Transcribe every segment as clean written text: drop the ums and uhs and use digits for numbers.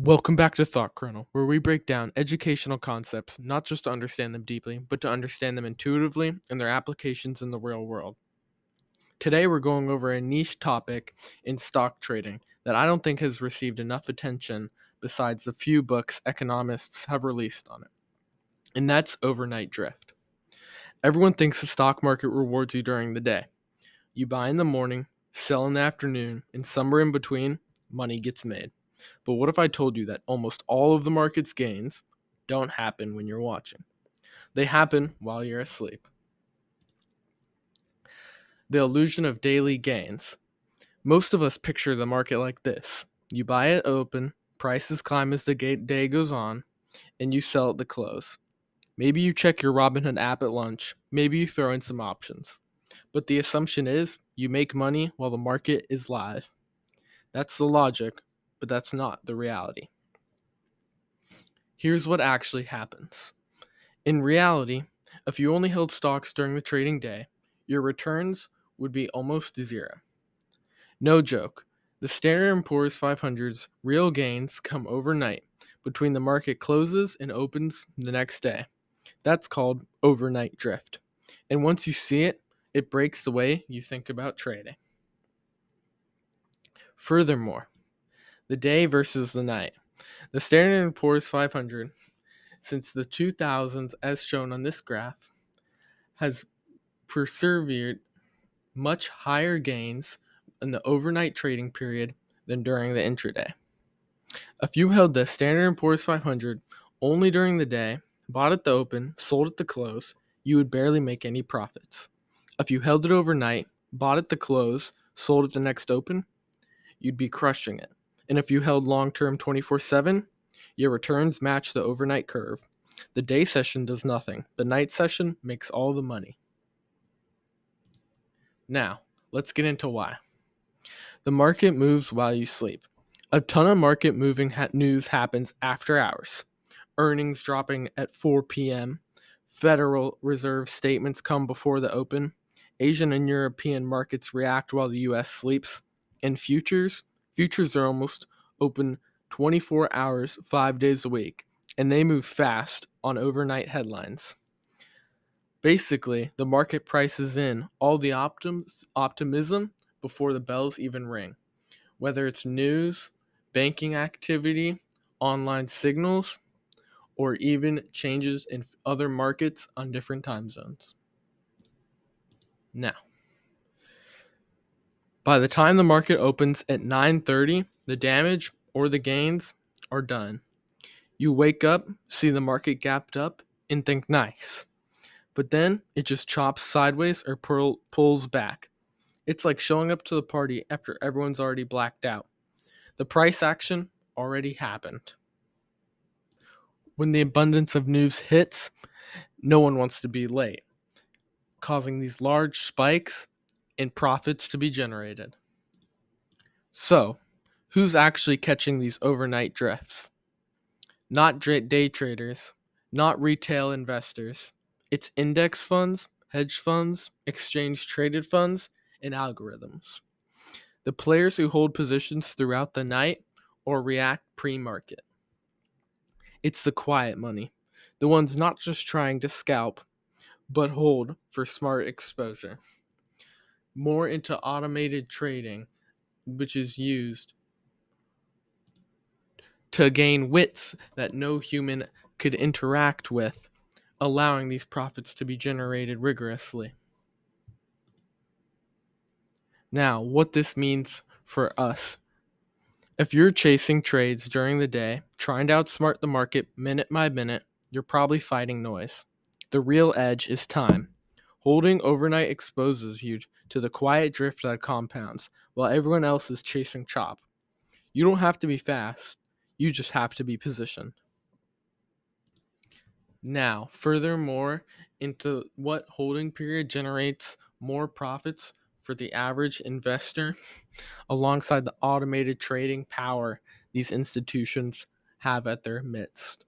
Welcome back to Thought Kernel, where we break down educational concepts not just to understand them deeply, but to understand them intuitively and their applications in the real world. Today, we're going over a niche topic in stock trading that I don't think has received enough attention besides the few books economists have released on it, and that's overnight drift. Everyone thinks the stock market rewards you during the day. You buy in the morning, sell in the afternoon, and somewhere in between, money gets made. But what if I told you that almost all of the market's gains don't happen when you're watching? They happen while you're asleep. The illusion of daily gains. Most of us picture the market like this: you buy it open, prices climb as the day goes on, and you sell at the close. Maybe you check your Robinhood app at lunch, maybe you throw in some options. But the assumption is you make money while the market is live. That's the logic, but that's not the reality. Here's what actually happens. In reality, if you only held stocks during the trading day, your returns would be almost zero. No joke. The Standard & Poor's 500's real gains come overnight, between the market closes and opens the next day. That's called overnight drift. And once you see it, it breaks the way you think about trading. Furthermore, the day versus the night. The Standard & Poor's 500, since the 2000s as shown on this graph, has persevered much higher gains in the overnight trading period than during the intraday. If you held the Standard & Poor's 500 only during the day, bought at the open, sold at the close, you would barely make any profits. If you held it overnight, bought at the close, sold at the next open, you'd be crushing it. And if you held long-term 24/7, your returns match the overnight curve. The day session does nothing. The night session makes all the money. Now, let's get into why. The market moves while you sleep. A ton of market moving news happens after hours. Earnings dropping at 4 p.m. Federal Reserve statements come before the open. Asian and European markets react while the US sleeps. And futures are almost open 24 hours, 5 days a week, and they move fast on overnight headlines. Basically, the market prices in all the optimism before the bells even ring, whether it's news, banking activity, online signals, or even changes in other markets on different time zones. Now, by the time the market opens at 9:30, the damage or the gains are done. You wake up, see the market gapped up, and think nice. But then it just chops sideways or pulls back. It's like showing up to the party after everyone's already blacked out. The price action already happened. When the abundance of news hits, no one wants to be late, causing these large spikes in profits to be generated. So, who's actually catching these overnight drifts? Not day traders, not retail investors. It's index funds, hedge funds, exchange traded funds, and algorithms. The players who hold positions throughout the night or react pre-market. It's the quiet money, the ones not just trying to scalp, but hold for smart exposure. More into automated trading, which is used to gain wits that no human could interact with, allowing these profits to be generated rigorously. Now, what this means for us. If you're chasing trades during the day, trying to outsmart the market minute by minute, you're probably fighting noise. The real edge is time. Holding overnight exposes you to the quiet drift that compounds, while everyone else is chasing chop. You don't have to be fast, you just have to be positioned. Now, furthermore, into what holding period generates more profits for the average investor, alongside the automated trading power these institutions have at their midst.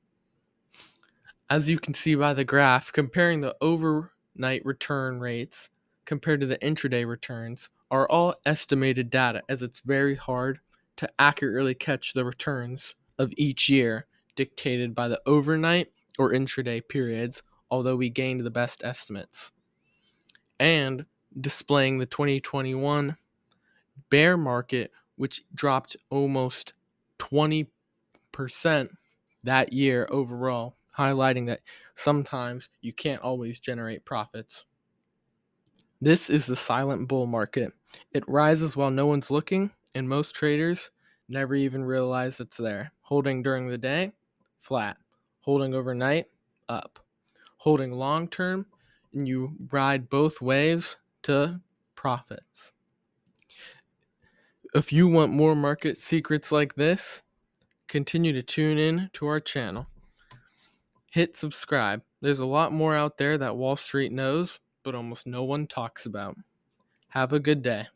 As you can see by the graph, comparing the overnight return rates compared to the intraday returns are all estimated data, as it's very hard to accurately catch the returns of each year, dictated by the overnight or intraday periods, although we gained the best estimates. And displaying the 2021 bear market, which dropped almost 20% that year overall, highlighting that sometimes you can't always generate profits. This is the silent bull market. It rises while no one's looking, and most traders never even realize it's there. Holding during the day, flat. Holding overnight, up. Holding long term, and you ride both waves to profits. If you want more market secrets like this, continue to tune in to our channel. Hit subscribe. There's a lot more out there that Wall Street knows, but almost no one talks about. Have a good day.